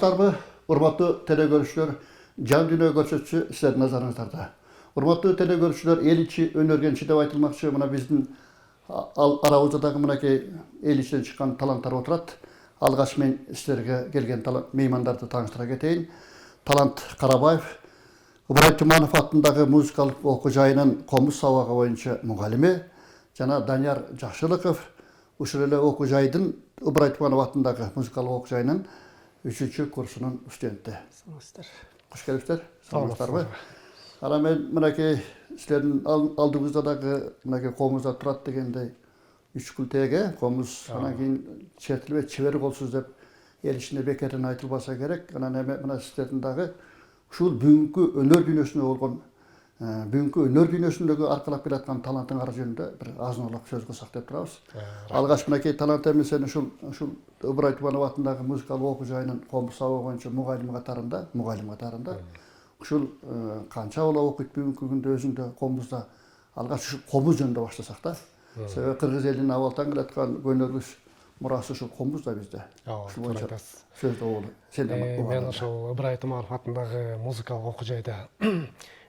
Саламатсыздарбы, урматтуу телекөрүүчүлөр, жан дүйнө көрсөтчү силердин назарыңыздарда. Урматтуу телекөрүүчүлөр, эл ичи өнөргенчи деп айтылмакчы, мына биздин арабызда дагы мынакей эл ичинен чыккан таланттар отурат. Алгач мен силерге келген меймандарды тааныштыра кетейин. Талант Карабаев, Ыбырай Туманов атындагы музыкалык окуу жайынын комуз сабагы боюнча мугалими, жана Данияр Жакшылыков, ушул эле окуу жайдын Ыбырай Туманов атындагы музыкалык окуу жайынын 3-чү курсунун студенти. Саламатсыздар. Кош келипсиздер. Саламатсыздарбы? Ана мен мынакей силердин алдыңызда дагы мынакей комузда турат дегендей 3 күлтеге комуз анан кийин чертилбей чебер болсуз деп эл ичинде бекерден айтылбаса керек. Анан эме мына силердин дагы ушул бүгүнкү өнөр дүйнөсүнө болгон бүгүнкү өнөр дүйнөсүндөгү аркалап келаткан талантыңар жөнүндө бир азын-аулак сөз кылсак деп турабыз. Алгач мынакей талант эми сен ушул Ыбырай Туманов атындагы музыкалык окуу жайынын комуз сабагы боюнча мугалим катарында ушул канча бала окуйт бүгүнкү күндө өзүңдө комузда. Алгач ушул комуз жөнүндө баштасак да. Себеби кыргыз элинин абалтан келаткан көнөргүс мурасы ушул комуз да бизде. Ушул боюнча сөздү угулу. Мен ошол Ыбырай Туманов атындагы музыкалык окуу жайда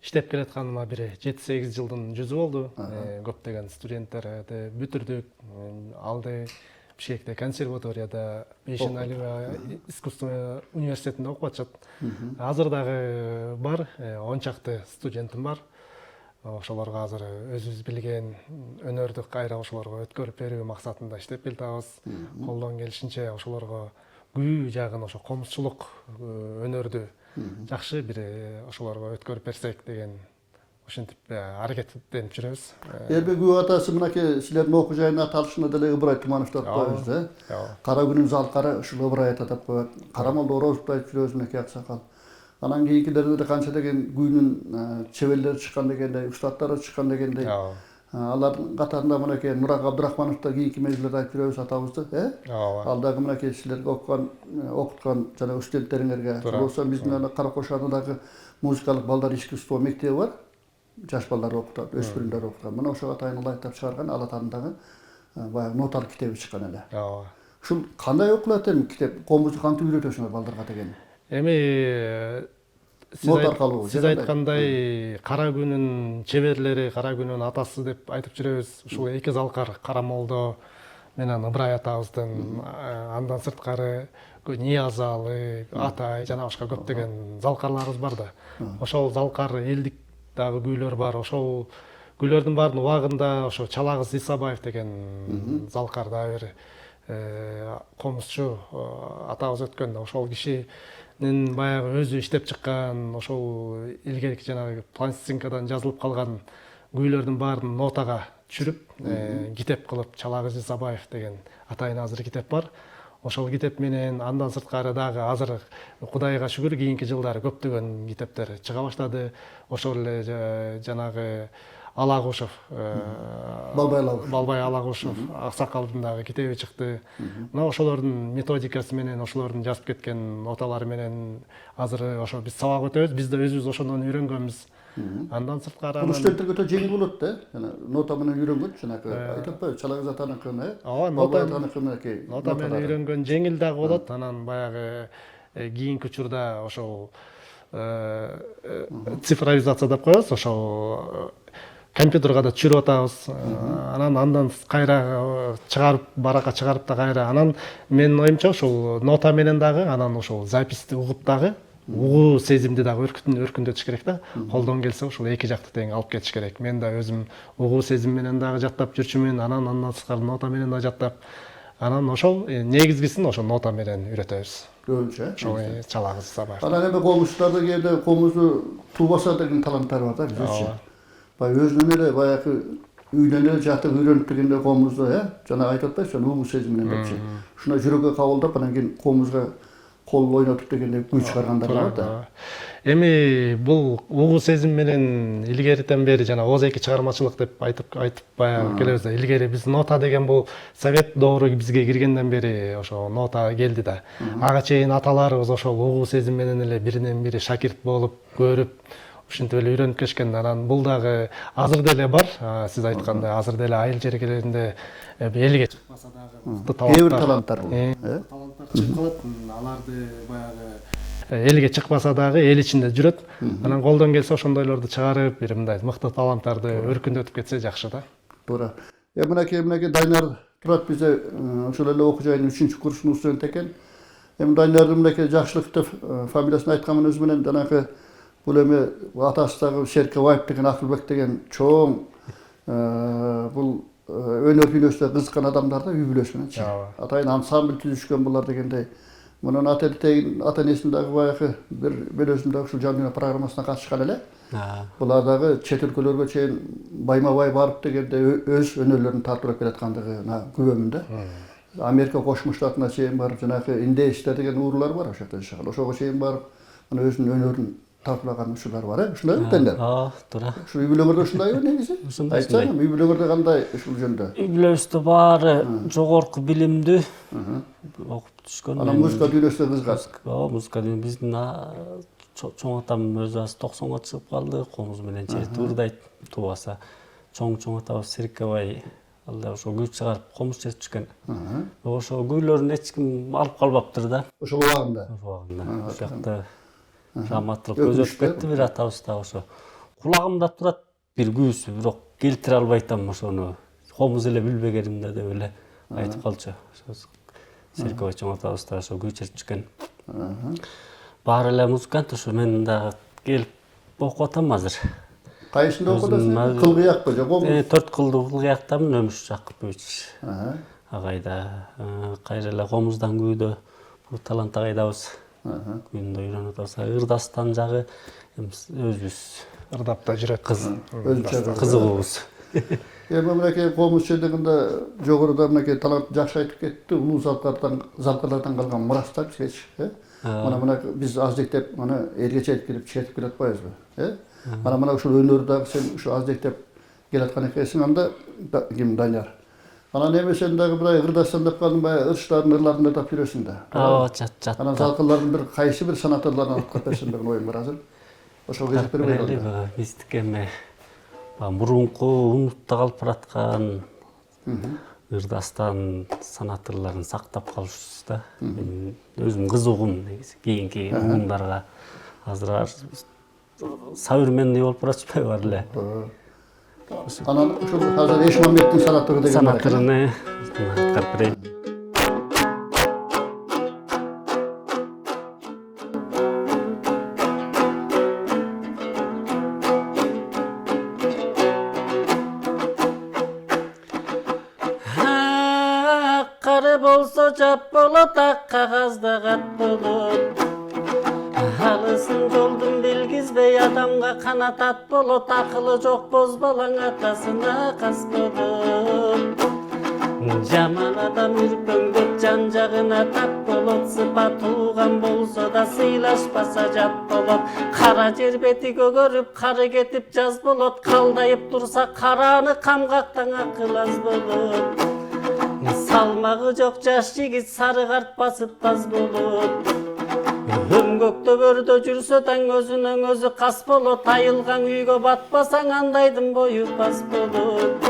иштеп келатканыма бир 7-8 жылдын жүзү болду. Көптөгөн студенттерди бүтүрдүк. Алды Бишкекте консерваторияда Бейшен Алиева искусство университетинде окуп атышат. Азыр дагы бар, 10 чакты студентим бар. Ошолорго азыр өзүбүз билген өнөрдү кайра ошолорго өткөрүп берүү максатында иштеп келатабыз. Колдон келишинче ошолорго күйүү жагын, ошо комузчулук өнөрдү жакшы бир ошолорго өткөрүп берсек деген ошентип аракеттенип жүрөбүз. Эми күйөө атасы мынакей силердин окуу жайынын аталышына деле Ыбырай Туманов деп коебуз да. Кара күнүн залкары ушул Ыбырай ата деп коет. Карамолдо Орозов айтып жүрөбүз мынакей аксакал. Анан кийинкилерде де канча деген күйүүнүн чеберлери чыккан дегендей, устаттары чыккан дегендей. Алардын катарында мынакей Нурак Абдырахманов да кийинки мезгилде айтып жүрөбүз атабызды, Ал дагы мынакей силерге окуткан жана студенттериңерге, болсо биздин Каракош атындагы музыкалык балдар искусство мектеби бар. Жаш балдар окутат, өспүрүмдөр окутат. Мына ошого атайын ылайыктап чыгарган Ал атанын дагы баягы ноталык китеби чыккан эле. Ушул кандай окулат эми китеп? Комузду кантип үйрөтөсүңөр балдарга деген? Эми сиз айткандай кара күнүн чеберлери, кара күнүн атасы деп айтып жүрөбүз. Ушул эки залкар Карамолдо менен Ыбырай атабыздын, андан сырткары Ниязалы, Атай жана башка көптөгөн залкарларыбыз бар да. Ошол залкар элдик дагы күүлөр бар. Ошол күүлөрдүн баардын убагында ошо Чалагыз Исабаев деген залкар дагы бир комузчу атабыз өткөн да. Ошол кишинин баягы өзү иштеп чыккан, ошол илгерки жанагы пластинкадан жазылып калган күүлөрдүн баарын нотага түшүрүп, китеп кылып Чалагыз Исабаев деген атайын азыр китеп бар. Ошол китеп менен андан сырткары дагы азыр Кудайга шүгүр кийинки жылдары көптөгөн китептер чыга баштады. Ошол эле жанагы Алагушев, Балбай Алагушев аксакалдын дагы китеби чыкты. Мына ошолордун методикасы менен, ошолордун жазып кеткен ноталары менен азыр ошо биз сабак өтөбүз. Биз да өзүбүз ошондон үйрөнгөнбүз. Андан сырткары бул студенттерге өтө жеңил болот да. Жана нота менен үйрөнгөн, жанагы айтып атпайбы, Чалагыз атаныкын, нота менен үйрөнгөн жеңил дагы болот. Анан баягы кийинки учурда ошол цифровизация деп коебуз, ошол компьютерга да түшүрүп атабыз. Андан кайра чыгарып, баракка чыгарып да кайра. Анан менин оюмча ошол нота менен дагы, анан ошол записти угуп дагы угуу сезимди дагы өркүндөтүш керек да. Колдон келсе ошол эки жакты тең алып кетиш керек. Мен да өзүм угуу сезим менен дагы жаттап жүрчүмүн, андан сырткары нота менен да жаттап. Анан ошол негизгисин ошол нота менен үйрөтөбүз. Көбүнчө. Ошол Чалагыз Исабаев. Анан эми комузчуларда кээде комузду тубаса деген таланттар бар да бизчи. Баягы өзүнөн эле баягы үйдөн эле жатып үйрөнүп дегенде комузду, жана айтып атпайсызбы, угуу сезим менен депчи. Ушуна жүрөгкө кабылдап анан кийин комузга кол ойнотуп дегенде күй чыгаргандар бар да. Эми бул угуу сезим менен илгериден бери жана ооз-эки чыгармачылык деп айтып баягы келебиз да. Илгери биз нота деген бул совет доору бизге киргенден бери ошо нота келди да. Ага чейин аталарыбыз ошол угуу сезим менен эле биринен бири шакирт болуп, көрүп, ушинтип эле үйрөнүп келишкен. Анан бул дагы азыр деле бар. Сиз айткандай азыр деле айыл жергелеринде элге чыкпаса дагы таланттар чыгып калат, аларды баягы элге чыкпаса дагы эл ичинде жүрөт. Анан колдон келсе ошондойлорду чыгарып, бир мындай мыкты таланттарды өркүндөтүп кетсе жакшы да. Туура. Мынакей Дайнар турат бизе ошол эле окуу жайынын 3-курсунун студент экен. Дайнардын мынакей Жакшылыктов фамилиясын айтканмын өзү менен жанагы бул эми атасы дагы Серкебаев деген Акылбек деген чоң бул өнөр дүйнөсүнө кызыккан адамдар да үй бүлөсү менен. Атайын ансамбль түзүшкөн булар дегендей. Мунун ата энесин дагы баягы бир өзүм дагы ушул жан дүйнө программасына катышкан эле. Булар дагы чет өлкөлөргө чейин байма-бай барып дегенде өз өнөрлөрүн тартып келаткандыгы күбөмүн да. Америка Кошмо Штатына чейин барып жанагы индейстер деген уруулар бар ошол жерде жашаган. Ошого чейин барып өзүнүн өнөрүн тартылаган ушулар бар, ушундай бетендер. Туура. Ушул үй бүлөңөрдө ушундайбы негизи? Айтсаң, үй бүлөңөрдө кандай ушул жөндө? Үй бүлөбүздө баары жогорку билимдүү окуп түшкөн. Анан музыка дүйнөсүнө кызыгат. Музыка дүйнөсү биздин чоң атам өзү 90-га чыгып калды, комуз менен чейин уурдайт тубаса. Чоң атабыз Серкебай алда ошо күй чыгарып комуз чечип түшкөн. Ошо күйлөрүн эч ким алып калбаптыр да. Ошол убагында. Ошол жакта раматтылык өзөтүп кетти бир атабыз да ошо. Кулагымда турат бир күүсү, бирок келтире албайтам ошону. Комуз эле билбегенимде деп эле айтып калчу. Серкебай чоң атабыз да ошо күй чечип түшкөн. Баары эле музыкант ошо мен дагы келип окуп атам азыр. Кайсында окудасың? Кылгыякпы же комуз? 4 кылдуу Кылгыяктамын, Өмүш Жакыпович агайда. Кайра эле комуздан күйдө бул талант агайдабыз. Күйүндө үйрөнүп атабыз. Ырдастан жагы өзүбүз Ырдапта жүрөт. Кызыгыбыз. Мынакей комуз чечкенде жогоруда мынакей талант жакшы айтып кетти. Улуу залкарлардан калган мурас да бизге. Мына биз аздектеп мына элге четип келе атпайбызбы? Мына ушул өнөрдү дагы сен ушу аздектеп келаткан экенсиң анда ким Данияр. Анан эми сен дагы мындай ырдастан деп калдың баягы ырчтардын ырларын ырдап жүрөсүң да. Жат. Анан залкарлардын бир кайсы бир санаторлорун алып калып берсем деген оюм бар азыр. Ошол кезип бербей калды. Биздики эми мурунку унутта калып бараткан ырдастан санаторлорун сактап калышыбыз да. Өзүм кызыгым негизи кийинки угумдарга азыр современный болуп баратпайбы бар эле. Анан ушул азыр Эшмамбеттин санатору деген бар. Санаторуну аткарып берейин. Кары болсо жап болот, ак кагазда кат болот. Алысын жолдун билгизбей адамга канат ат болот, акылы жок боз балаң атасына кас болот. Жаман адам үрпөңдөп жан жагына тап болот, сыпат тууган болсо да сыйлашпаса жат болот. Кара жер бети көгөрүп, кары кетип жаз болот, калдайып турса караны камгактан акыл аз болот. Салмагы жок жаш жигит сары карт басып таз болот. Өңгөктө бөрдө жүрсө таң өзүнөн өзү кас болот, айылган үйгө батпасаң андайдын бою бас болот.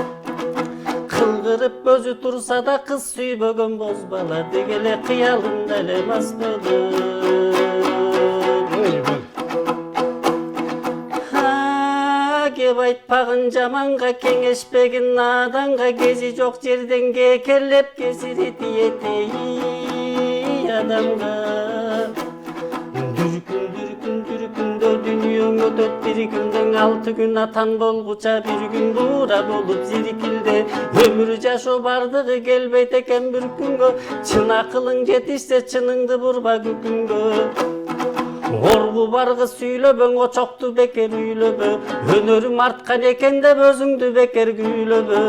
Кылгырып өзү турса да кыз сүйбөгөн боз бала, дегеле кыялында эле мас болот. Кеп айтпагын жаманга, кеңешпегин наданга, кези жок жерден кекерлеп кесири тиетей адамга. Дүркүндө дүйнөң өтөт бир күндөн, 6 күн атан болгуча бир күн буура болуп зирикилде. Өмүр жашоо бардыгы келбейт экен бир күнгө, чын акылың жетишсе чыныңды бурба күкүнгө. Оргу баргы сүйлөбөң, очокту бекер үйлөбө, өнөрүм арткан экен деп өзүңдү бекер күүлөбө.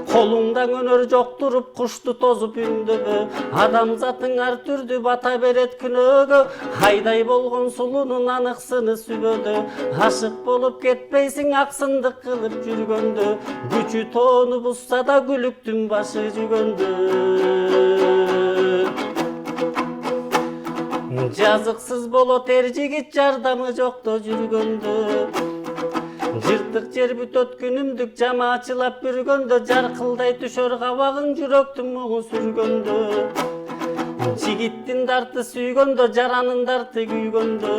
Колуңдан өнөр жок туруп кушту тозуп үндөбө, адамзатың ар түрдүү бата берет күнөөгө. Айдай болгон сулунун аныксыны сүбөдө, ашык болуп кетпейсиң аксындык кылып жүргөндө. Күчү тоону бузса да күлүктүн башы жүргөндө. Жазыксыз болот эр жигит жардамы жокто жүргөндө. Жыртык жер бүтөт күнүмдүк жамаачылап бүргөндө, жаркылдай түшөр кабагың жүрөктүн мугу сүргөндө. Жигиттин дарты сүйгөндө, жаранын дарты күйгөндө.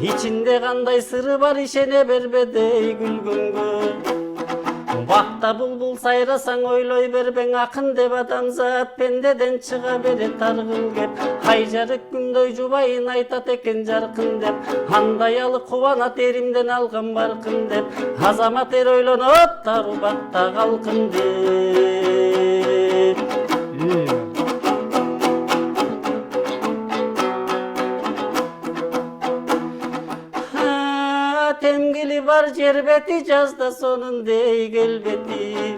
İçinde kандай sırrı var, işene berbedey gülgөнгө. Bakta bulbul sayrasan oyloy berben, akın dep adamzat pendeden çıga beret targıl kep. Hayjarık günдөй jubayın aytat eken jarkın dep. Handayalı kuvanat erimden algan barkın dep. Azamat er oylonop tarı bakta kalkın dep. Temgili var cerbeti, жазда сонун дей келбети.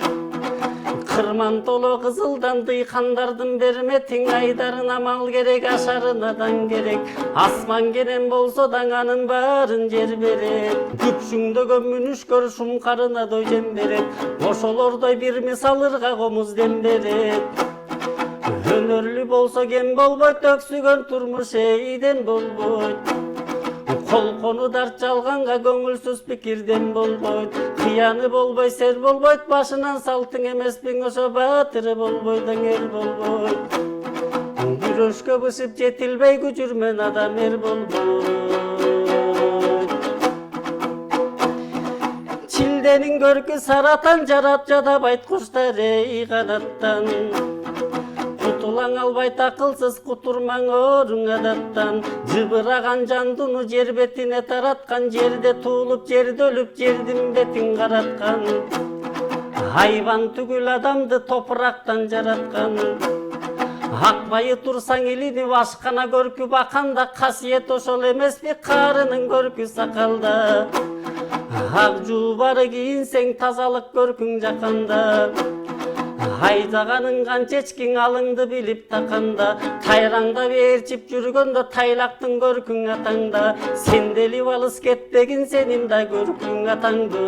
Кырман толо кызылдан дыйкандардын берметиң, айдарын амал керек, ашарынадан керек. Асман кенен болсо даң анын баарын жер берет. Күпшүңдөгөн мүнүшкөр шумкарына дой жем берет. Ошолордой бир мисалырга комуз дем берет. Өнөрлүү болсо кем болбойт, өксүгөн турмуш эйден болбойт. Колкону дарт жалганга көңүлсүз пикирден болбойт. Кыяны болбой, сер болбойт, башынан салтың эмеспиң, ошо баатыры болбойт, аңер болбойт. Күрөшкө бышып жетилбей, күчүрмөн адам эр болбойт. Чилденин көркү саратан, жарат жадабайт куштар эй канаттан. Кутулаң албайт акылсыз, кутурмаң оруң адаттан. Жыбыраган жандуну жер бетине тараткан, жерде туулуп, жерде өлүп, жердин бетин караткан. Хайван түгүл адамды топурактан жараткан. Акбайы турсаң илинип, ашкана көркү баканда, касиет ошол эмеспи, карынын көркү сакалда. Ак жуубары кийинсең, тазалык көркүң жаканда. Айдаганын канча эчкиң, алыңды билип таканда. Тайраңдап ээрчип жүргөндө, тайлактын көркүң атаңда. Сен делип алыс кетпегин, сенин да көркүң атаңды.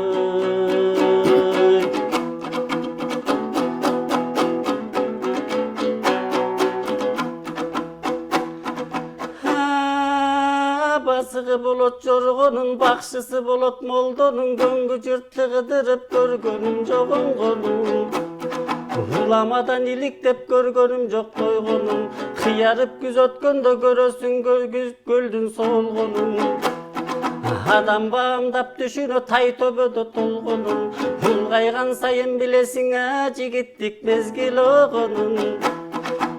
Басыгы болот жоргонун, бакшысы болот молдонун. Көңгү журтты кыдырып көргөнүм жогонгонум. Уламадан иликтеп көргөнүм жок тойгонум. Кыярып күз өткөндө көрөсүң көлдүн соолгонун. Адам баамдап түшүнө, тай төбөдө толгонун. Улгайган сайын билесиң, жигиттик мезгил огонун.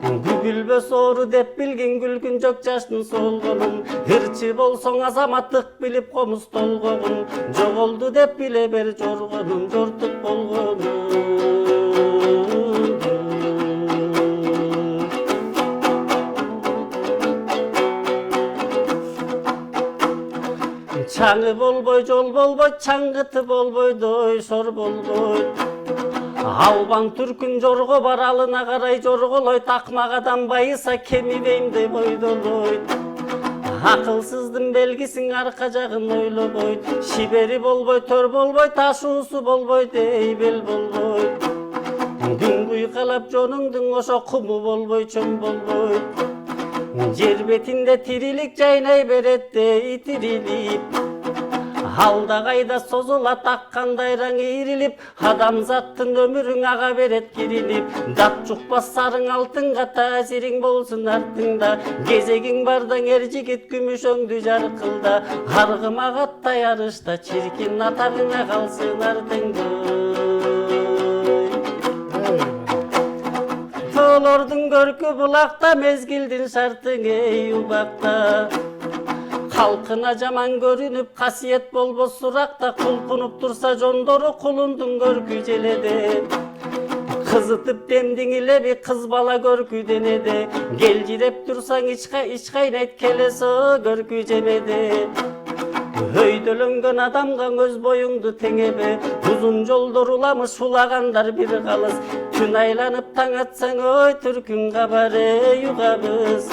Күгүлбөс оору деп билгин, күлгүн жок жаштын солгонун. Ырчы болсоң азаматтык билип комуз толгогун. Жоголду деп биле бер жоргонун, жортук болгонун. Чаңы болбой, жол болбой, чаңгыты болбой, дойшор болбой. Албан түркүн жорго бар, алына карай жорголойт. Акмак адам байыса, кемибеймдей бойдолойт. Акылсыздын белгисин, арка жагын ойлобойт. Шибери болбой, төр болбой, ташуусу болбой, дей бел болбойт. Күн куйкалап жонуңдун, ошо куму болбой, чөм болбойт. Жер бетинде тирилик жайнай берет, дей тирилип. Алда кайда созулат, аккандай раң ийрилип. Адамзаттын өмүрүң ага берет кирилип. Дат жукпас сарың алтынга, таасириң болсун артыңда. Кезегиң бардаң эр жигит, күмүшөңдү жаркылда. Аргымак аттай арышта, чиркин атагыңа калсын артыңда. Тоолордун көркү булакта, мезгилдин шартың эй убакта. Халкына жаман көрүнүп, касиет болбос суракта. Кулпунуп турса жондору, кулундун көркү желеде. Кызытып демдиң илеби, кыз бала көркү денеде. Келжиреп турсаң ич кайнайт, келесо көркү жемеде. Өйдөлөнгөн адамга өз боюңду теңебе. Узун жолдор уламыш, улагандар бир калыс. Түн айланып таң атсаң, ой түркүн кабар эй угабыз.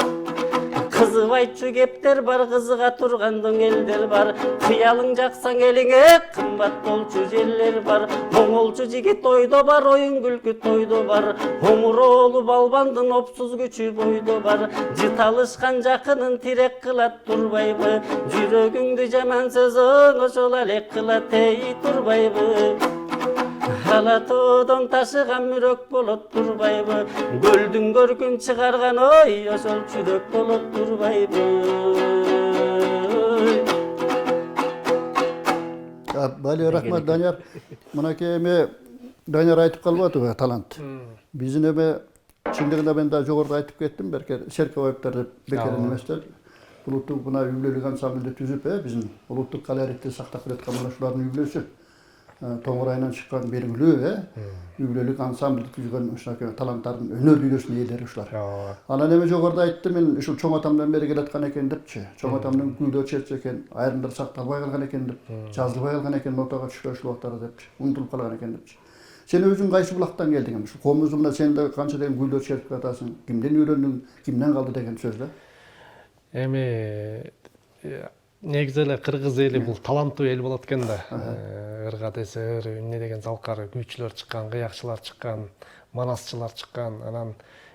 Кызып айтчу кептер бар, кызыга тургандың элдер бар. Кыялың жаксаң элиңе кымбат болчу жерлер бар. Оңолчу жигит ойдо бар, оюн күлкү тойдо бар. Омуроолу балбандын опсуз күчү бойдо бар. Жыталышкан жакынын тирек кылат турбайбы. Жүрөгүңдү жаман сөзүң ошол элек кылат эй турбайбы. Алатоодан ташыган мүрөк болот турбайбы, көлдүн көркүн чыгарган ой ошол жүрөк болот турбайбы. Бали рахмат Данияр. Мынакей эми Данияр айтып калып атыбы талант. Биздин эми чындыгында мен да жогоруда айтып кеттим, берке Серкебаевдер деп бекер эместер. Улуттук мына үйлөлүк ансамбльди түзүп, биздин улуттук колоритти сактап келаткан мына ушулардын үйлөөсү. Тоңур айынан чыккан белгилүү, үйлөлүк ансамбльди түзгөн ушунакей таланттардын өнөр дүйнөсүнүн ээлери ушулар. Анан эми жогоруда айттым, мен ушул чоң атамдан бери келаткан экен депчи. Чоң атамдын күйдө чечи экен, айрымдар сакталбай калган экен деп, жазылбай калган экен нотага түшпөй ушул убактарда депчи, унутулуп калган экен депчи. Сен өзүң кайсы булактан келдиң? Ушу комузумда сен да канча деген күйдө чечип атасың, кимден үйрөндүң, кимден калды деген сөз да? Эми негизи эле кыргыз эли бул таланттуу эл болот экен да. Ырга десе ыр, эмне деген залкар күйчүлөр чыккан, кыякчылар чыккан, манасчылар чыккан. Анан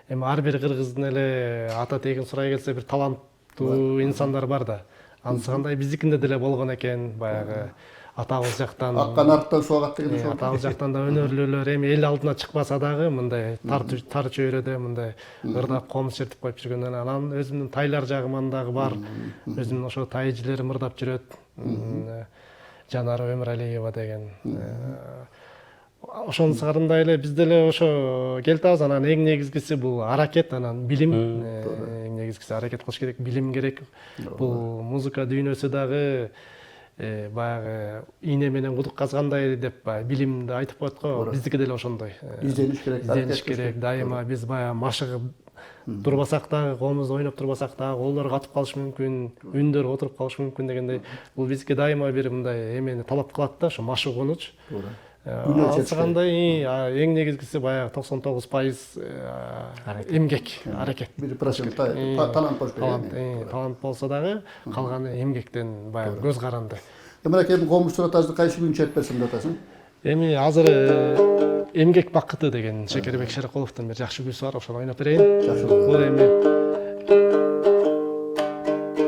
эми ар бир кыргыздын эле ата тегин сурай келсе бир таланттуу инсандар бар да. Анысыкандай биздикинде деле болгон экен, баягы атабыз жактан аккан арттан суу агат деген ошол. Атабыз жактан да өнөрлүүлөр эми эл алдына чыкпаса дагы мындай тар чөйрөдө мындай ырдап комуз чертип коюп жүргөндөн анан өзүмдүн тайлар жагыман дагы бар. Өзүмдүн ошо тай эжелерим ырдап жүрөт. Жанар Өмүралиева деген. Ошонун сарында эле биз деле ошо келтабыз. Анан эң негизгиси бул аракет, анан билим. Эң негизгиси аракет кылыш керек, билим керек. Бул музыка дүйнөсү дагы баягы ийне менен кудук казгандай деп билимди айтып коет го. Биздики деле ошондой. Издениш керек, Издениш керек. Дайыма биз баягы машыгып турбасак дагы, колумузду ойноп турбасак дагы колдор катып калышы мүмкүн, үндөр отуруп калышы мүмкүн дегендей. Бул биздики дайыма бир мындай эмени талап кылат да, ошо машыгууну. Алсагандай эң негизгиси баягы 99% эмгек, аракет. 1% талант болуш керек. Талант болсо дагы калганы эмгектен баягы көз каранды. Мынакей комуз суратазды кайсы күн чертип берсем деп атасың? Эми азыр эмгек бакыты деген Шекербек Шеркуловдун бир жакшы күүсү бар, ошону ойноп берейин. Бул эми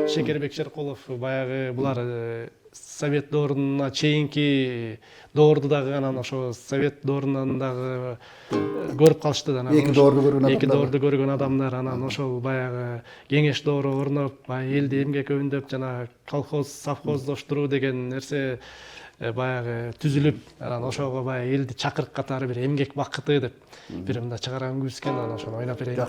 Шекербек Шеркулов баягы булар Совет доорунда чейинки доорду дагы анан ошо Совет доорунан дагы көрүп калышты да. Эки доорду көргөн адамдар анан ошол баягы кеңеш доору орноп, элди эмгек өбүндөп жана колхоз, совхоздоштуруу деген нерсе баягы түзүлүп, анан ошого баягы элди чакырык катары бир эмгек бакыты деп бир мындай чыгарган күүсү экен, анан ошону ойноп берейин.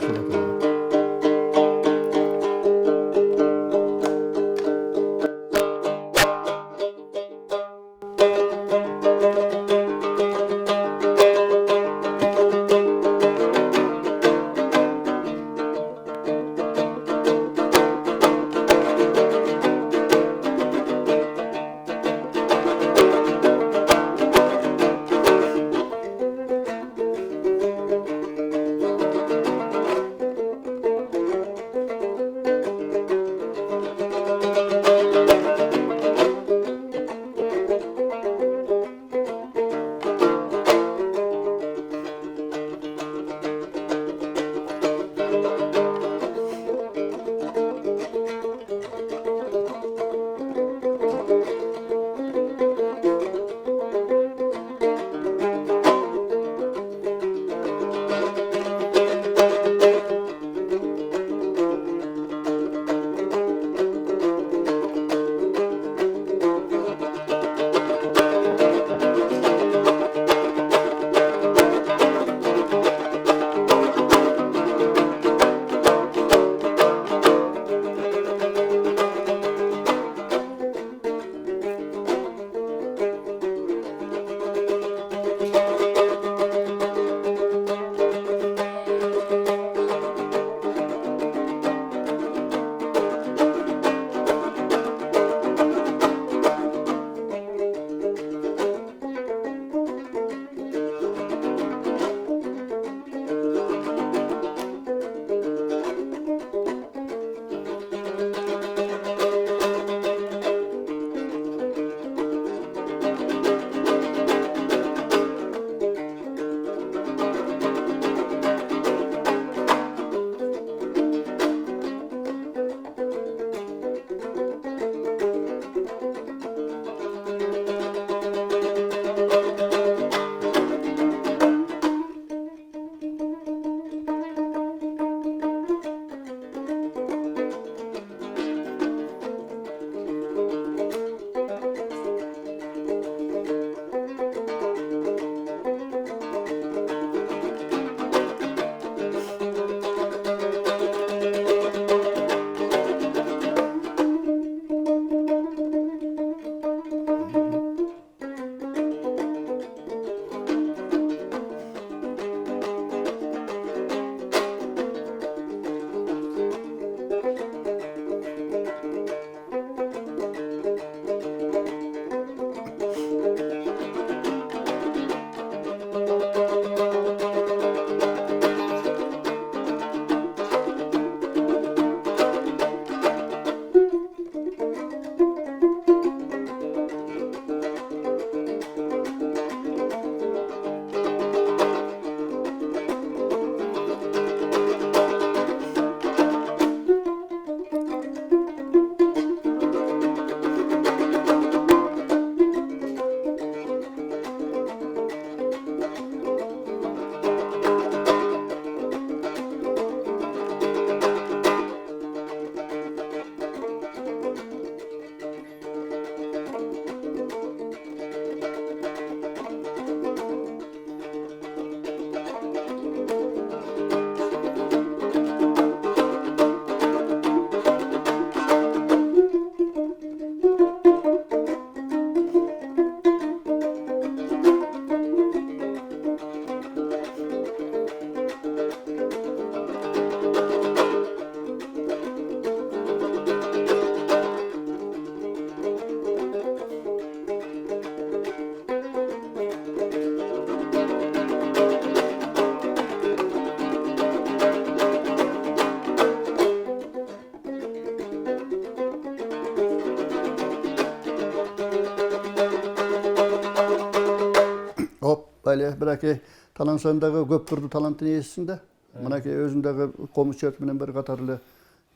Bayla biraki talansandagı köp turdu talanttын ээсисиң да. Мынакей өзүндөгү комуз чет менен бир катар эле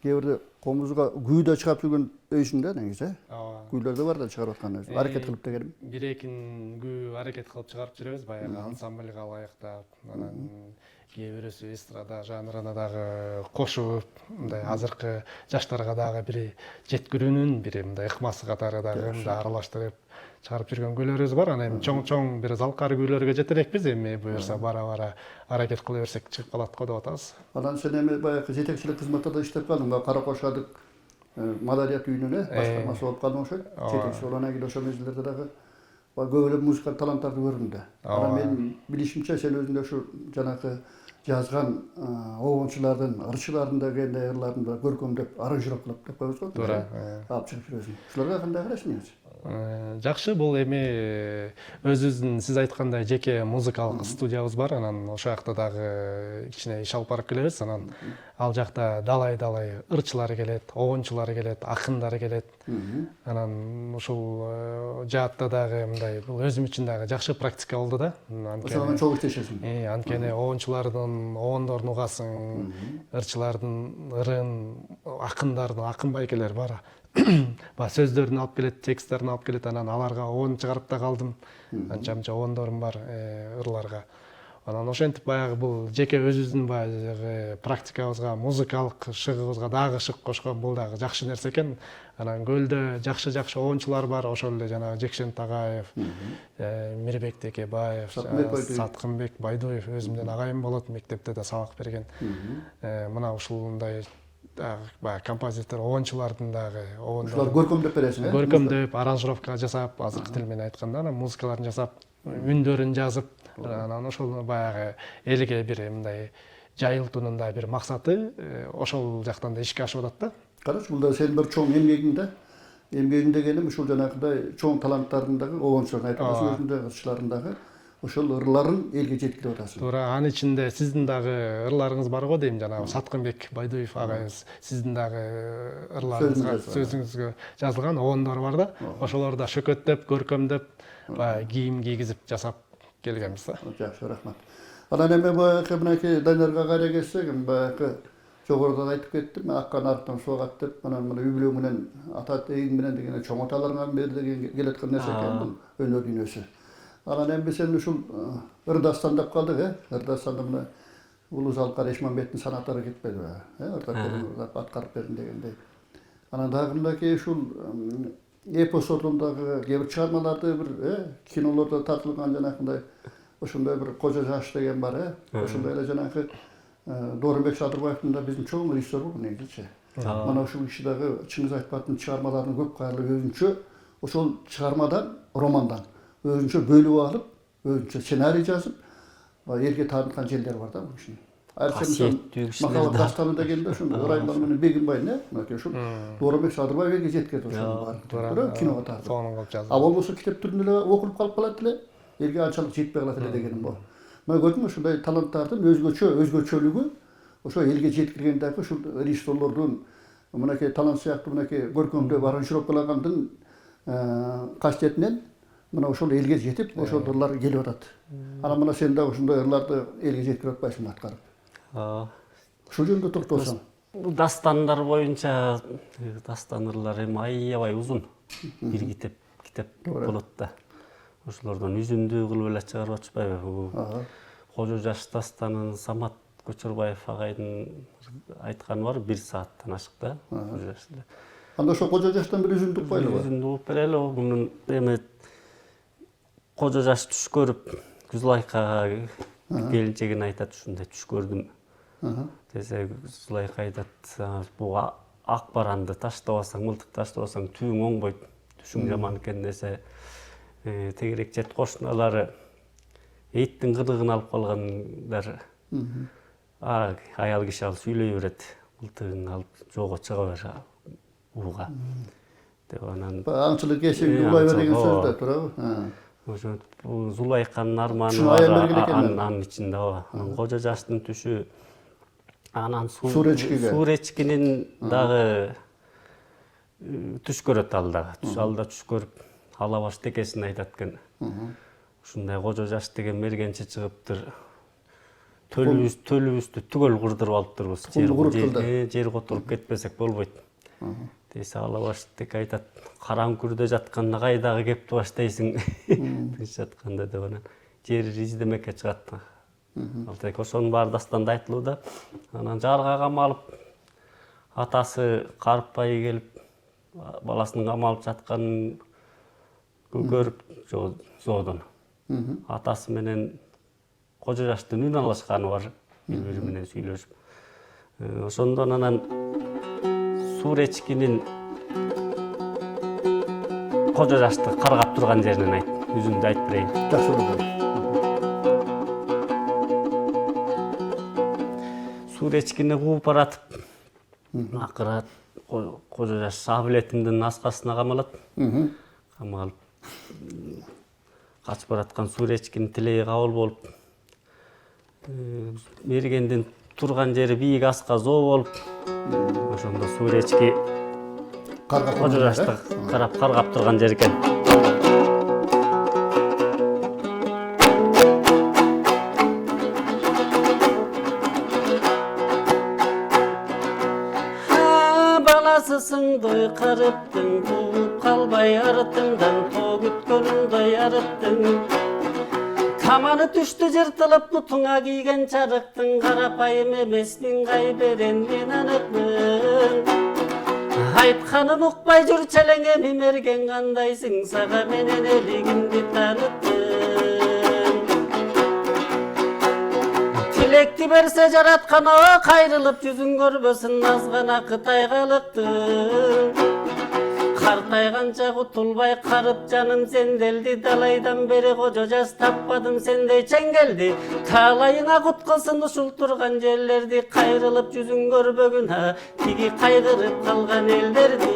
кээ бирде комузга күй да чыгап жүргөн өйсүң да негизи. Күйлөр да бар да чыгарып аткан өзү. Аракет кылып дегеним. Бир экин күй аракет кылып чыгарып жүрөбүз, баягы ансамбльга ылайыктап, анан кээ бирөөсү эстрада жанрына дагы кошуп, мындай азыркы жаштарга дагы бир жеткирүүнүн бир мындай ыкмасы катары дагы мындай аралаштырып чыгарып жүргөн күйлөрүбүз бар. Анан эми чоң бир залкар күйлөргө жете элекпиз, эми буюрса бара аракет кыла берсек чыгып калат го деп атабыз. Анан сен эми баягы жетекчилик кызматта да иштеп калдың, Кара Кошадык маданият үйүнүн башкармасы болуп калдың окшойт. Жетекчи болгандан кийин ошол мезгилдерде дагы көп эле музыкалык таланттарды көрдүм да. Анан менин билишимче сен өзүңдө ушу жанагы жазган обончулардын, ырчылардын да кенде ырларын да көркөмдөп, аранжировкалап деп коебуз го. Туура. Алып чыгып жүрөсүң. Ушуларга кандай карайсың негизи? Жакшы, бул эми өзүбүздүн сиз айткандай жеке музыкалык студиябыз бар, анан ошол жакта дагы кичине иш алып барып келебиз. Анан ал жакта далай ырчылар келет, обончулар келет, акындар келет. Анан ушул жаатта дагы мындай бул өзүм үчүн дагы жакшы практика болду да. Ошондон чогуу иштешесиң. Анткени обончулардын обондорун угасың, ырчылардын ырын, акындардын акын байкелер бар. Сөздөрүн алып келет, тексттерин алып келет, анан аларга обон чыгарып да калдым. Анча-мынча обондорум бар ырларга. Анан ошентип баягы бул жеке өзүбүздүн баягы практикабызга, музыкалык шыгыбызга дагы шык кошкон бул дагы жакшы нерсе экен. Анан көлдө жакшы обончулар бар, ошол эле жанагы Жекшен Тагаев, Мирбек Текебаев, Саткынбек Байдоев өзүмдөн агайым болот, мектепте да сабак берген. Мына ушундай баягы композитор, обончулардын дагы ошолар көркөмдөп бересиң, көркөмдөп, аранжировка жасап, азыркы тил менен айтканда, анан музыкаларын жасап, үндөрүн жазып, анан ошол баягы элге бир мындай жайылтуунун да бир максаты ошол жактан да ишке ашып атат да. Карачы, бул да сенин бир чоң эмгегиң да. Эмгегиң дегеним ушул жанагындай чоң таланттардын дагы, обончулардын айткан сөзүндө ырчылардын дагы ошол ырларын элге жеткирип атасың. Туура, анын ичинде сиздин дагы ырларыңыз бар го дейм, жанагы Саткынбек Байдоев агайыбыз, сиздин дагы ырларыңызга, сөзүңүзгө жазылган обондор бар да. Ошолорду да шөкөттөп, көркөмдөп, баягы кийим кийгизип жасап келгенбиз да. Жакшы, рахмат. Анан эми баягы мынакей Даниярга кайра келсек, баягы жогоруда айтып кеттим, аккан арттан суу агат деп, анан мына үй бүлөң менен ата эйиң менен деген чоң аталарыңан бери деген келаткан нерсе экен бул өнөр дүйнөсү. Анан эми сен ушул ырдастан деп калдык, ырдастанда мына Улуу Залкар Эшмамбеттин санаттары кетпедиби? Ырдап аткарып бердим дегендей. Анан дагы мынакей ушул эпостордундагы кээ бир чыгармаларды бир кинолордо тартылган жанагындай ошондой бир Кожо жаш деген бар, ошондой эле жанагы Доорунбек Садырбаевдин да биздин чоң режиссер болгон негизичи. Мына ушул киши дагы Чыңгыз Айтбаевдин чыгармаларын көп кайрылып өзүнчө ошол чыгармадан, романдан өзүнчө бөлүп алып, өзүнчө сценарий жазып, элге тааныткан жерлери бар да бул кишинин. Махабат дастаны дегенде ошондой Ырайымбай менен Бегимбай, мынакей ушул Доорунбек Садырбаев элге жеткирди ошонун баарын. Киного тартып. Сонун кылып жазды. А болбосо китеп түрүндө эле окулуп калып калат эле, элге анчалык жетпей калат эле дегеним бул. Мына көрдүңбү ушундай таланттардын өзгөчөлүгү ошо элге жеткирген дагы ушул режиссерлордун мынакей талант сыяктуу мынакей көркөмдөп аранжировкалагандын касиетинен мына ошол элге жетип, ошол ырлар келип атат. Анан мына сен дагы ушундай ырларды элге жеткирип атпайсыңбы аткарып? Ушул жөнүндө токтолсоң. Бул дастандар боюнча дастан ырлар эми аябай узун. Бир китеп болот да. Ошолордон үзүндүү кылып эле чыгарып атышпайбы? Кожо жаш дастанын Самат Көчөрбаев агайдын айтканы бар, 1 сааттан ашык да. Анда ошо Кожо жаштан бир үзүндү укпайлыбы? Үзүндү угуп берели, мунун эми Кожо жаш түш көрүп, Зулайкага келинчегин айтат, ушундай түш көрдүм. Десе Зулайка айтат, бул ак баранды таштабасаң, мылтык таштабасаң түйүң оңбойт, түшүң жаман экен десе, тегерек жет кошуналары эйиттин кырыгын алып калгандар. Аял киши ал сүйлөй берет, мылтыгын алып жолго чыга бер ууга. Деп анан аңчылык эсиңди улай бер деген сөз да турабы? Ошо Зулайканын арманы бар, анын ичинде ооба. Кожо жаштын түшү анан Сууречкинин дагы түш көрөт ал дагы. Алда түш көрүп, Алабаш текесин айтат экен. ушундай кожо жаш деген мергенче чыгыптыр. Төлүбүздү түгөл курдуруп алыптырбыз. Жер которуп кетпесек болбойт. Дейсе Алабаштык айтат, караң күрдө жатканда кайдагы кепти баштайсың. Тынч жатканда деп анан жер издемекке чыгат. Алтек ошонун баары дастанда айтылууда. Анан жарга камалып, атасы Карпай келип, баласынын камалып жатканын көрүп, зоодон. Атасы менен кожо жаштын үн алышканы бар, бири менен сүйлөшүп. Ошондон анан Суречкинин кожо жашты каргап турган жеринен айт, үзүндү айтып берейин. Жакшы болду. Суречкини кууп баратып, акырат кожо жаш Сабилетимдин аскасына камалат. Камалып качып бараткан Суречкинин тилеги кабыл болуп, мергендин турган жери бийик аска зоо болуп, ошондо Суречки кожо жашты каргап турган жер экен. Баласысыңдой карыптың, туып калбай артыңдан, тоо күткөнүңдөй арыптың. Таманы түштү жыртылып, бутуңа кийген чарыктың, карапайым эмесмин, кай берен мен аныкмын. Айтканын укпай жүр челең, эми мерген кандайсың, сага менен элигимди тааныттым. Тилекти берсе жараткан, кайрылып жүзүң көрбөсүн, азгана кытайгалыктын. Картайганча кутулбай карып жаным сенделди, далайдан бери кожо жаш таппадым сендей чеңгелди. Таалайыңа кут кылсын ушул турган жерлерди, кайрылып жүзүң көрбөгүн, тиги кайгырып калган элдерди.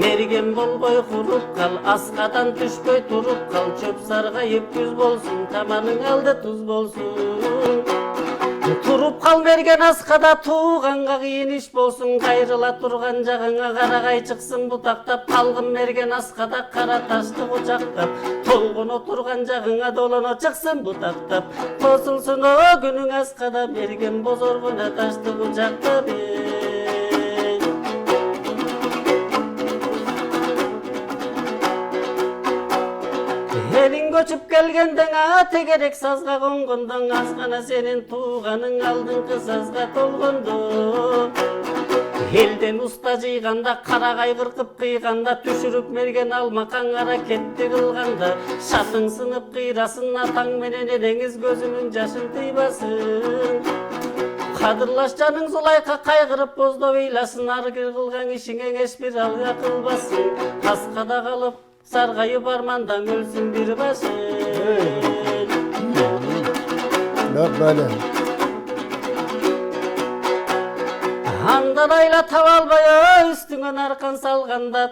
Мерген болбой куруп кал, аскадан түшпөй туруп кал, чөп саргайып күз болсун, таманың алды туз болсун. Туруп кал мерген аскада, тууганга кыйын иш болсун, кайрыла турган жагыңа карагай чыксын бутактап, калгын мерген аскада кара ташты кучактап, толгоно турган жагыңа долоно чыксын бутактап, косулсун күнүң аскада, мерген бозоргуна ташты кучактап. Элиң көчүп келгенден, тегерек сазга конгондон, азгана сенин тууганың алдыңкы сазга толгондо. Элден уста жыйганда, карагай кыркып кыйганда, түшүрүп мерген алмакаң аракетти кылганда, шатың сынып кыйрасын, атаң менен энеңиз көзүнүн жашын тыйбасын. Кадырлаш жаның зулайка кайгырып боздоп ыйласын, аргы кылган ишиңе эч бир алга кылбасын. Аскада калып саргайып армандан өлсүн бир башын. Böyle. Андан айла таба албай, үстүңөн аркан салганда,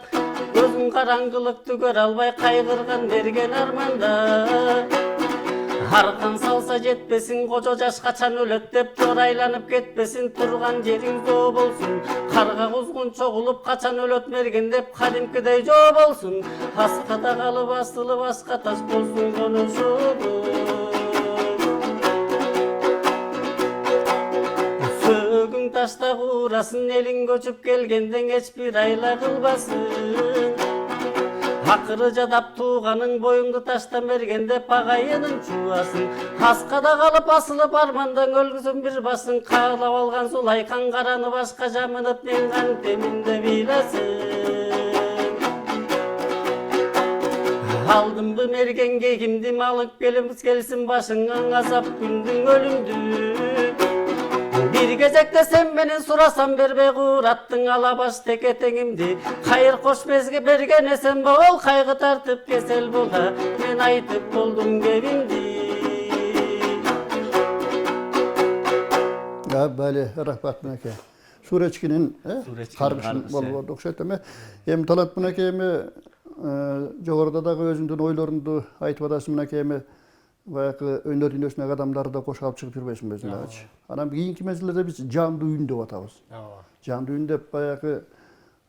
көзүң караңгылыкты көрө албай кайгырган берген арманда. Аркан салса жетпесин, кожо жаш качан өлөт деп, жорайланып кетпесин, турган жериң зоо болсун. Карга кузгун чогулуп качан өлөт мерген деп, кадимкидей жоо болсун. Аскада калып асылып аска таш болсун конушугу. Сөгүң ташта куурасын, элиң көчүп келгенден эч бир айла кылбасын. Акыры жадап тууганын боюңду ташта мерген деп, агайынын чубасын. Аскада калып асылып армандан өлгүсүн бир басын. Каалап алган сулайкан караны башка жамынып, мен кантемин деп ыйласын. Алдымбы мергенге кимди алып келсин башыңан азап күндүң өлүмдү. Bir gezekte sen meni surasam berbe kuurattın Alabaş teketengimdi. Hayır koş bezgi bergen esen bol, kaygı tartıp kesel bola, men aytıp boldum gebimdi. Ya böyle rahmat mineke. Surechkinin kargışın bol okşayt eme. Hem talat mineke eme jogorda dagı özündün oylarındı aytıp adasın mineke eme. Баягы өнөр дүйнөсүнө адамдарды да кошуп алып чыгып жүрбөйсүн өзүнө. Анан кийинки мезгилде биз жан дүйүн деп атабыз. Жан дүйүн деп баягы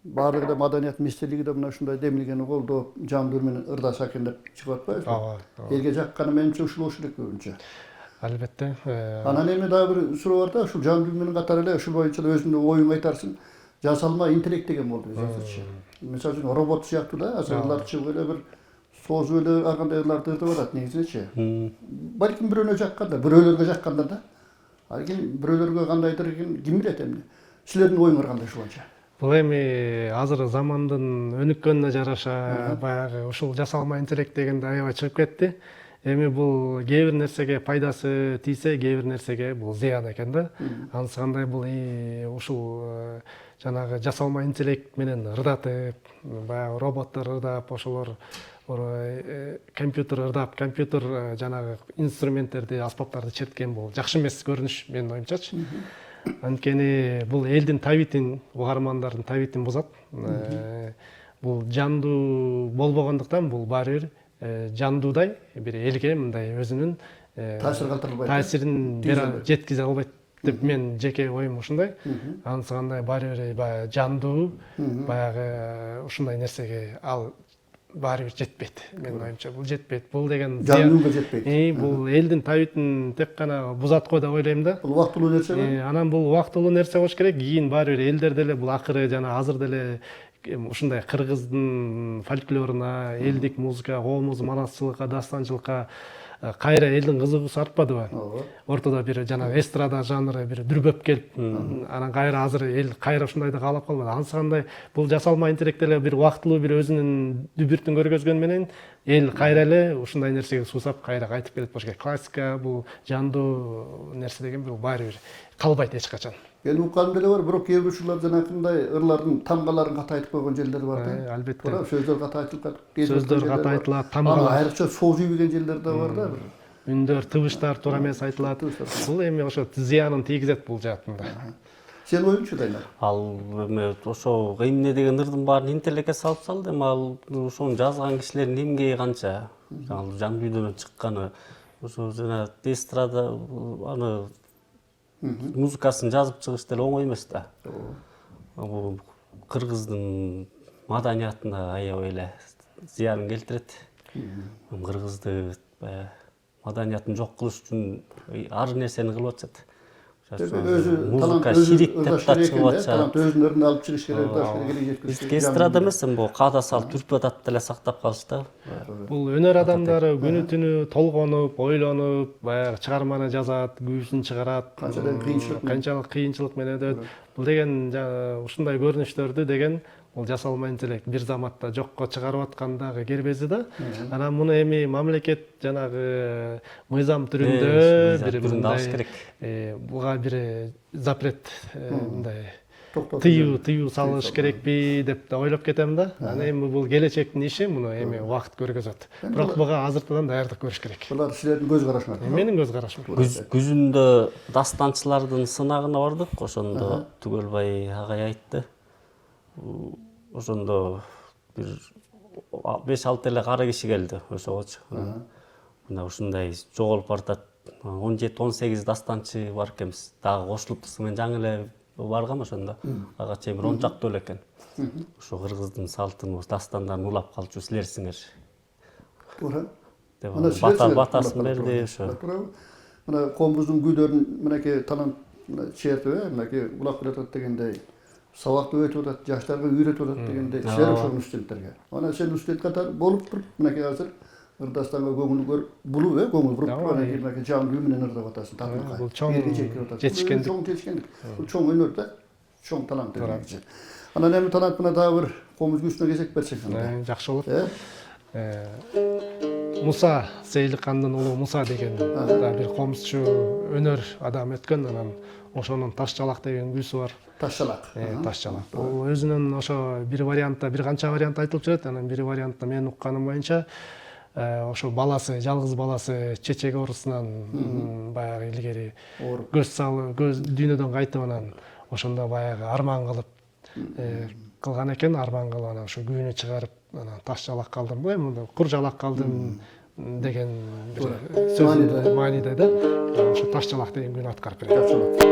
барлыгы да маданият министрлиги да мына ушундай демилгени колдоп, жандуу менен ырдаса экен деп чыгып атпайбызбы? Ооба. Элге жакканы менимче ушул болуш керек көбүнчө. Албетте. Анан эми дагы бир суроо бар да, ушул жандуу менен катары эле ушул боюнча да өзүңдүн оюңду айтарсың. Жасалма интеллект деген болду bizde. Мисалы үчүн робот сыяктуу да, азыр ылар чыгып эле бир соозуп эле аркандай ырларды ырдап атат негизинечи. Балким бирөөнө жакканда, бирөөлөргө жакканда да. Алким бирөөлөргө кандайдыр ким билет эмне. Силердин оюңар кандай ушул боюнча? Бул эми азыр замандын өнүккөнүнө жараша баягы ушул жасалма интеллект дегенде аябай чыгып кетти. Эми бул кээ бир нерсеге пайдасы тийсе, кээ бир нерсеге бул зыян экен да. Анысы кандай бул ушул жанагы жасалма интеллект менен ырдатып, баягы роботтор ырдап, ошолор компьютер ырдап, компьютер жанагы инструменттерди, аспаптарды черткен бул жакшы эмес көрүнүш менин оюмчачы. Анткени бул элдин табитин, угармандардын табитин бузат. Бул жандуу болбогондуктан бул баары бир жандуудай бир элге мындай өзүнүн таасир калтыра албайт. Таасирин жеткизе албайт деп мен жеке оюм ушундай. Анысы кандай баары бир баягы жандуу баягы ушундай нерсеге ал баары бир жетпейт. Менин оюмча бул жетпейт. Бул деген жандууга жетпейт. Бул элдин табитин тек гана бузат го деп ойлойм да. Бул убактылуу нерсе. Анан бул убактылуу нерсе болуш керек. Кийин баары бир элдер деле бул акыры жана азыр деле ушундай кыргыздын фольклоруна, элдик музыкага, коомуз манасчылыкка, дастанчылыкка кайра элдин кызыгуусу артпадыбы? Ортодо бир жанагы эстрада жанры бир дүрбөп келип, анан кайра азыр эл кайра ушундайды каалап калбады. Анысы кандай бул жасалма интеллект эле бир убактылуу бир өзүнүн дүбүртүн көргөзгөн менен эл кайра эле ушундай нерсеге суусап кайра кайтып келет болуш керек. Классика бул жандуу нерсе деген бул баары бир калбайт эч качан. Менин укканым деле бар, бирок кээ бир ушулар жанакындай ырлардын тамгаларын ката айтып койгон жерлер бар да. Албетте. Сөздөр ката айтылат. Сөздөр ката айтылат, тамгалар. Айрыкча соозуй билген жерлер да бар да. Үндөр, тыбыштар туура эмес айтылат. Бул эми ошо зыянын тийгизет бул жаатында. Сен оюңчу Дайнар? Ал эме ошо эмне деген ырдын баарын интернетке салып салды, эми ал ошону жазган кишилердин эмгеги канча. Ал жандүйдөн чыкканы ошо жана эстрада аны музыкасын жазып чыгыш деле оңой эмес да. Бул кыргыздын маданиятына аябай эле зыянын келтирет. Кыргызды маданиятын жок кылыш үчүн ар нерсени кылып атышат. Музыка ширик деп да чыгып атышат. Өзүнүн өрүн алып чыгыш керек, башкага жеткизиш керек. Эстрада эмес, бул каада салып түрпөтат деле сактап калышты. Бул өнөр адамдары күнү түнү толгонуп, ойлонуп, баягы чыгарманы жазат, күйүүсүн чыгарат. Канчалык кыйынчылык менен өтөт. Бул деген ушундай көрүнүштөрдү деген бул жасалма интеллект бир заматта жокко чыгарып аткандагы кербези да. Анан муну эми мамлекет жанагы мыйзам түрүндө бир алыш керек. Буга бир запрет мындай тыюу салыш керекпи деп да ойлоп кетем да. Анан эми бул келечектин иши, муну эми убакыт көргөзөт. Бирок буга азыртадан даярдык көрүш керек. Булар силердин көз карашыңар. Менин көз карашым. Күзүндө дастанчылардын сынагына бардык, ошондо Түгөлбай агай айтты. Ошондо бир 5-6 эле кара киши келди ошогочу. Мына ушундай жоголуп бартат. 17-18 дастанчы бар экенбиз. Дагы кошулуптусу мен жаңы эле баргам ошондо. Ага чейин 10 чактуу эле экен. Ошо кыргыздын салтын, дастандарын улап калчу силерсиңер. Туура. Батасын берди ошо. Мына коомуздун күүлөрүн мынакей талант чертип, мынакей улап келатат дегендей сабакты өтүп атат, жаштарга үйрөтүп атат дегендей силер ошонун студенттерге. Анан сен студент катары болуп туруп, мынакей азыр ырдастанга көңүл булуп, көңүл буруп, мынакей жандуу менен ырдап атасың, татынкай. Бул чоң жетишкендик. Чоң жетишкендик. Бул чоң өнөр да, чоң талант деген. Анан эми талант мына дагы бир коомуз күчүнө кезек берсек анда. Жакшы болот. Муса Сейилкандын улу Муса деген да бир коомузчу өнөр адам өткөн, анан ошонун Ташчалак деген күүсү бар. Ташчалак. Ташчалак. Бул өзүнүн ошо бир вариантта, бир канча вариант айтылып жүрөт. Анан бир вариантта мен укканым боюнча ошо баласы, жалгыз баласы чечек оорусунан баягы илгери көз дүйнөдөн кайтып, анан ошондо баягы арман кылган экен, арман кылып анан ошо күүнү чыгарып, анан Ташчалак калдым, эми кур жалак калдым деген бир сөз мааниде да. Ошо Ташчалак деген күнү аткарып берет.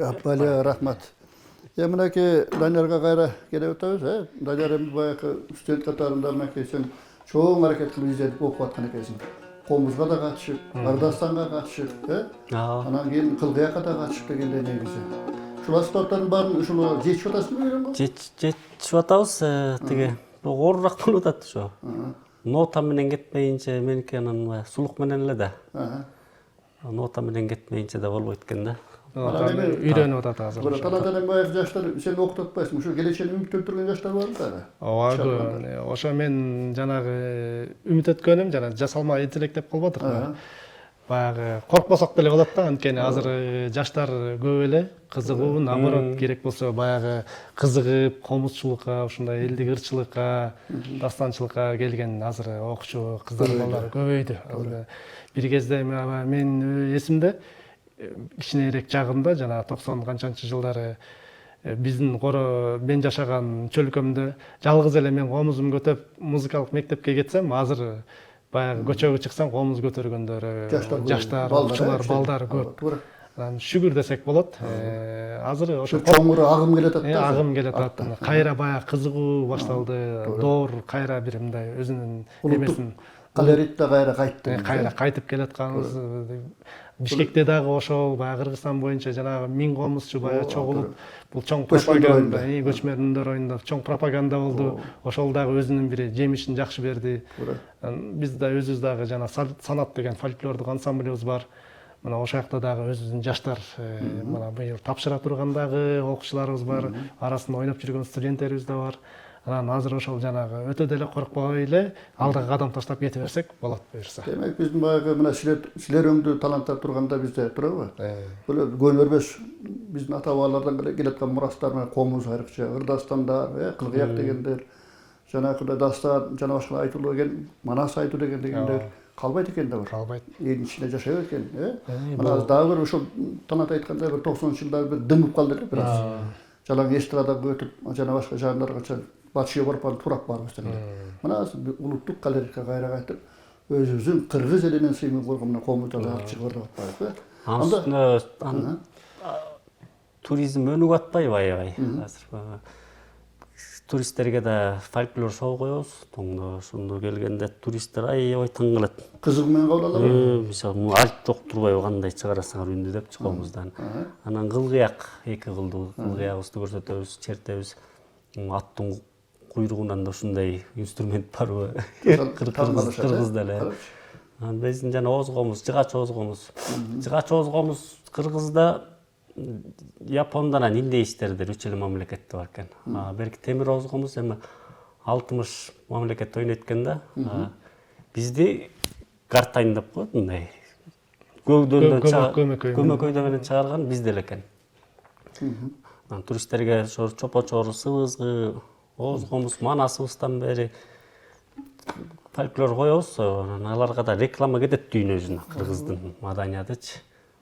Аппалия рахмат. Мынакей Даниярга кайра келип атабыз, Данияр эми баягы студент катарында мынакей сен чоң аракет кылып изилип окуп аткан экенсиң. Комузга да катышып, Ардастанга катышып, анан кийин Кылгыякка да катышып дегенде негизи. Ушул аспаптардын баарын ушул жетишип атасыңбы үйрөнгөнгө? Жетишип атабыз, тиги оорураак болуп атат ошо. Нота менен кетпейинче меники анан сулук менен эле да. Нота менен кетмейинче да болбойт экен да. Үйрөнүп атат азыр. Бирок танадан эми баягы жаштар сени окутуп атпайсыңбы? Ушу келечегин үмүт өттүргөн жаштар барбы дагы? Ооба, ошо мен жанагы үмүт өткөнүм жана жасалма интеллект деп калып атыр. Баягы коркпосок деле болот да, анткени азыр жаштар көп эле кызыгуу, наоборот керек болсо баягы кызыгып, комузчулукка, ушундай элдик ырчылыкка, дастанчылыкка келген азыр окуучу кыздар балдар көбөйдү. Бир кезде мен эсимде кичинерээк жагымда жана 90 канчанчы жылдары биздин мен жашаган чөлкөмдө жалгыз эле мен комузум көтөп музыкалык мектепке кетсем, азыр баягы көчөгө чыксаң комуз көтөргөндөр, жаштар, окуучулар, балдар көп. Шүгүр десек болот. Азыр ошо чоңур агым келе атат да. Агым келе атат. Кайра баягы кызыгуу башталды. Доор кайра бир мындай өзүнүн эмесин колорит да кайра кайтты. Кайра кайтып келе атканыбыз. Бишкекте дагы ошол баягы Кыргызстан боюнча жанагы 1000 комузчу баягы чогулуп, бул чоң пропаганда, көчмөндөр оюнда чоң пропаганда болду. Ошол дагы өзүнүн бир жемишин жакшы берди. Биз да өзүбүз дагы жана санат деген фольклордук ансамблыбыз бар. Мына ошол жакта дагы өзүбүздүн жаштар мына быйыл тапшыра турган дагы окуучуларыбыз бар. Арасында ойноп жүргөн студенттерибиз да бар. Анан азыр ошол жанагы өтө деле коркпой эле алдыга кадам таштап кете берсек болот буюрса. Демек биздин баягы мына силер өңдүү таланттар турганда бизде турабы? Бул көнөрбөс биздин ата бабалардан келаткан мурастар менен комуз айрыкча Ырдастандар, Кылгыяк дегендер, жанагы дастан, жана башка айтылуу деген, манас айтуу дегендер калбайт экен да. Калбайт. Элдин ичинде жашай экен, Мына дагы бир ошол талант айтканда бир 90-жылдары бир дымып калды эле бир аз. Жалаң эстрадага өтүп, жана башка жанрларга Батышқа барып турап барбыз деген. Мына улуттук колоритке кайра кайтып, өзүбүздүн кыргыз элинин сыймын койгон комузда алып чыгып атпайбы? Анда туризм өнүгүп атпайбы аябай азыр? Туристтерге да фольклор шоу коебуз. Тоңдо ошондо келгенде туристтер аябай таң калат. Кызык менен кабыл алабы? Мисалы альт жок турбайбы, кандай чыгарасыңар үнү деп комуздан. Анан Кылгыяк, 2 кылдуу кылгыягыбызды көрсөтөбүз, чертебиз. Аттын куйругунан да ушундай инструмент барбы? Кыргызда эле. Биздин жана ооз комуз, жыгач ооз комуз. Жыгач ооз комуз Кыргызда Япондан индейчтердер 3 эле мамлекетте бар экен. Берки темир ооз комуз эми 60 мамлекетте ойнойт экен да. Бизди гартань деп коет, мындай. Көмөкөйдө менен чыгарган бизде эле экен. Туристтерге ошо чопо-чор, сыбызгы, ооз комуз, манасыбыздан бери фольклор коебуз. Аларга да реклама кетет дүйнөсүнө, Кыргыздын маданиятычы.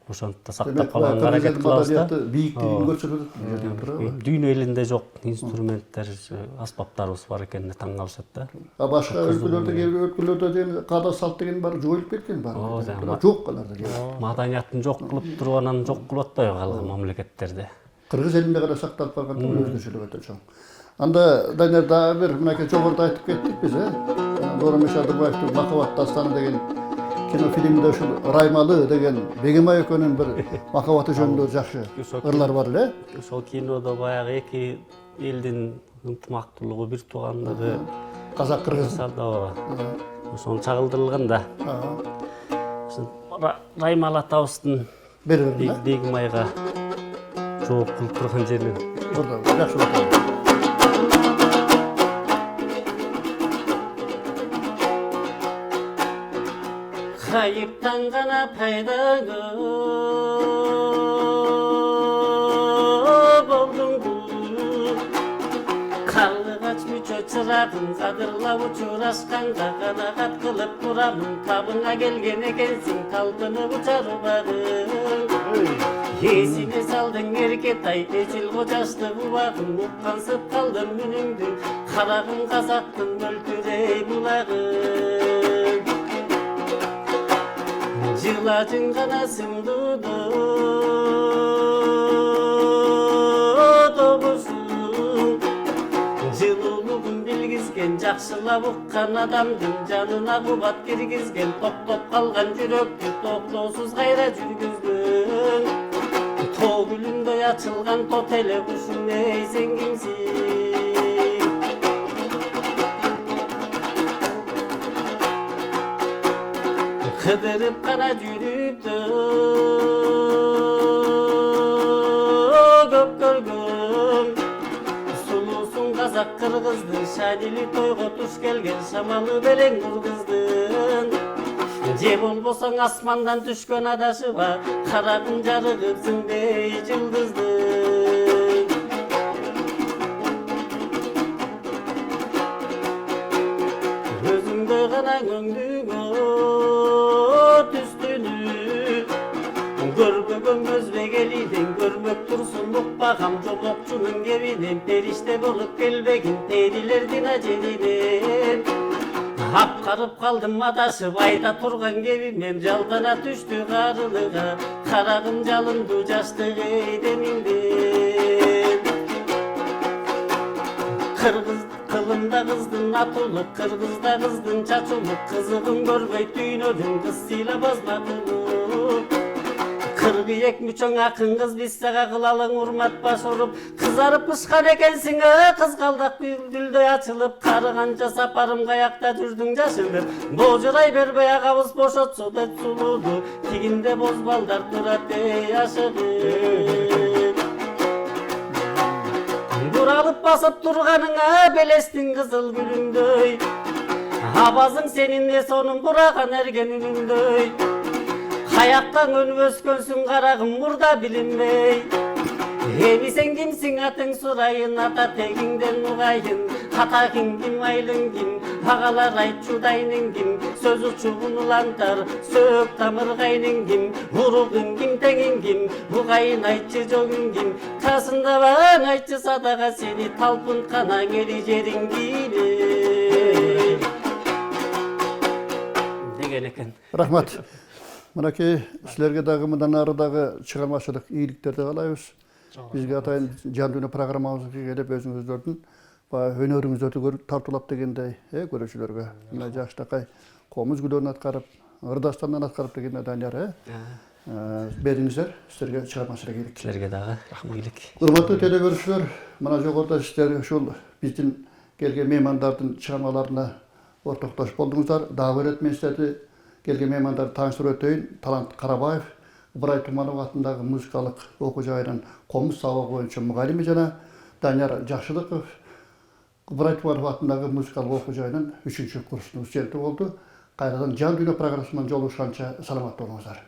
Ошонтто сактап калганга аракет кылабыз да. Бийиктигин көрсөтөт. Дүйнө элинде жок инструменттер, аспаптарыбыз бар экенине таң калышат да. Башка өлкөлөрдө деген каада салт деген бар, жоюлуп кеткен бар. Жок аларда. Маданиятын жок кылып турганан жок кылып атпайбы калган мамлекеттерде? Кыргыз элинде гана сакталып калган өзгөчөлүк өтө чоң. Анда Данияр дагы бир мынакей жогоруда айтып кеттик биз, Доромеш Адырбаевдин Махаббат дастаны деген кинофильмде ушул Раймалы деген Бегемай экөөнүн бир махаббаты жөнүндө жакшы ырлар бар эле. Ошол кинодо баягы эки элдин ынтымактуулугу, бир туугандыгы, казак-кыргыз ошол чагылдырылган да. Раймалы атабыздын Бегемайга жооп кылып турган жерин жакшы болот. Кайыптан гана пайда болдуңбу? Карлыгач мүчө чырагын кадырлап учурашканга канагат кылып турамын. Табыңа келген экенсиң, талпынып учарбагын. Эсиме салдың эркетай, эчил кожашты убагын. Уккансып калдым үнүңдү, карагым казактын мөлтүрөй булагын. Жылажың гана сымдудо, жакшылап уккан адамдын жанына кубат киргизген, токтоп калган жүрөктү токтоосуз кайра жүргүзгөн. Тоо гүлүндөй ачылган тот эле кушум, эй сен кимсиң? Кыдырып гана жүрүптү көп көргөм. Сулуусун казак кыргыздын, шадили тойго туш келген, шамалы белең кыргыздын. Же болбосоң асмандан түшкөн адашыба, карагым жарыгып сиңбей жылдыздың. Өзүңдөй гана көңдүгө түстүнү көрбөгөн көзбек элиден, көрмөк турсун укпагам жолокчунун кебинен, периште болуп келбегин терилердин ажелинен. Апкарып калдым адашып, айта турган кебимен, жалдана түштү карылыга, карагым жалынды жаштык эйдеминден. Кыргыз кылымда кыздын атулук, кыргызда кыздын чачулук, кызыгын көрбөй түйнөдүн, кыз сыйлабаз батылык. Кыргыек мүчөң акын кыз, биз сага кылалың урмат баш уруп. Кызарып пышкан экенсиң, кызгалдак гүлдөй ачылып, карыганча сапарым каякта жүрдүң жашынып. Божурай бербей агабыз бошотсо да сулууду, тигинде боз балдар турат эй ашыгып. Буралып басып турганыңа белестин кызыл гүлүңдөй, абазың сенин эсонун бураган эрген үнүңдөй. Каяктан өнүп өскөнсүң карагым мурда билинбей. Эми сен кимсиң, атың сурайын, ата тегиңден угайын. Атагың ким, айлың ким, агалар айтчу дайның ким, сөз учугун улантар, сөөк тамыргайның ким, уругуң ким, теңиң ким, угайын айтчы жогуң ким. Тасындабаң айтчы садага сени, талпынтканаң эли жериң кийди деген экен. Рахмат. Мынакей силерге дагы мындан ары дагы чыгармачылык ийгиликтерди каалайбыз. Бизге атайын жан дүйнө программабызга келип өзүңүздөрдүн өнөрүңүздөрдү көрүп тартуулап дегендей, көрүүчүлөргө мына жаштакай комуз күлөрүн аткарып, ырдастандан аткарып дегенде Данияр, бериңиздер, силерге чыгармачылык ийгилик. Силерге дагы ийгилик. Урматтуу теле көрүүчүлөр, мына жогоруда сиздер ушул биздин келген меймандардын чыгармаларына ортоктошуп болдуңуздар. Дагы бир мен силерди келген меймандарды тааныштырып өтөйүн. Талант Карабаев, Ыбырай Туманов атындагы музыкалык окуу жайынын комуз сабагы боюнча мугалими жана Данияр Жакшылыков, Ыбырай Туманов атындагы музыкалык окуу жайынын 3-курстун студенти болду. Кайрадан жан дүйнө программасынан жолугушканча саламат болуңуздар.